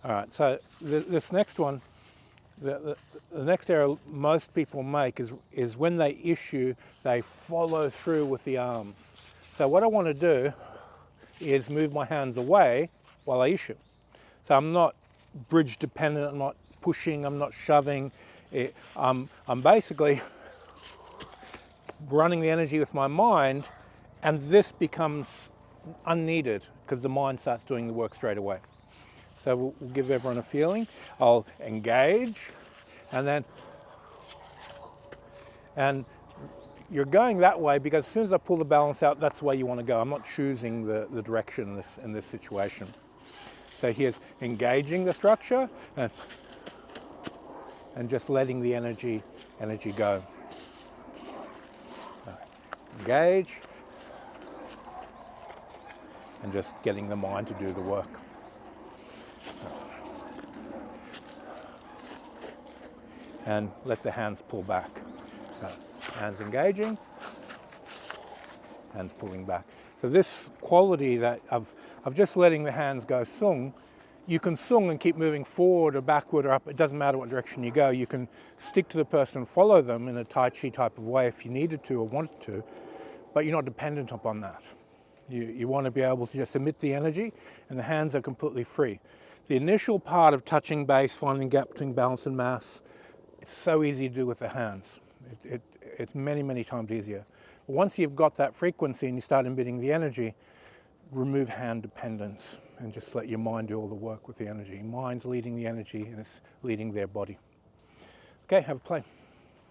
All right, so this next one, the next error most people make is when they issue, they follow through with the arms. So what I want to do is move my hands away while I issue. So I'm not bridge dependent, I'm not pushing, I'm not shoving. I'm basically running the energy with my mind, and this becomes unneeded because the mind starts doing the work straight away. So we'll give everyone a feeling. I'll engage, and you're going that way because as soon as I pull the balance out, that's the way you want to go. I'm not choosing the direction in this situation. So here's engaging the structure and just letting the energy go. Engage, and just getting the mind to do the work. And let the hands pull back. So hands engaging, hands pulling back. So this quality that of just letting the hands go sung, you can sung and keep moving forward or backward or up. It doesn't matter what direction you go. You can stick to the person and follow them in a Tai Chi type of way if you needed to or wanted to, but you're not dependent upon that. You want to be able to just emit the energy, and the hands are completely free. The initial part of touching base, finding gap between balance and mass, it's so easy to do with the hands. It's many, many times easier. But once you've got that frequency and you start emitting the energy, remove hand dependence and just let your mind do all the work with the energy. Mind's leading the energy and it's leading their body. Okay, have a play.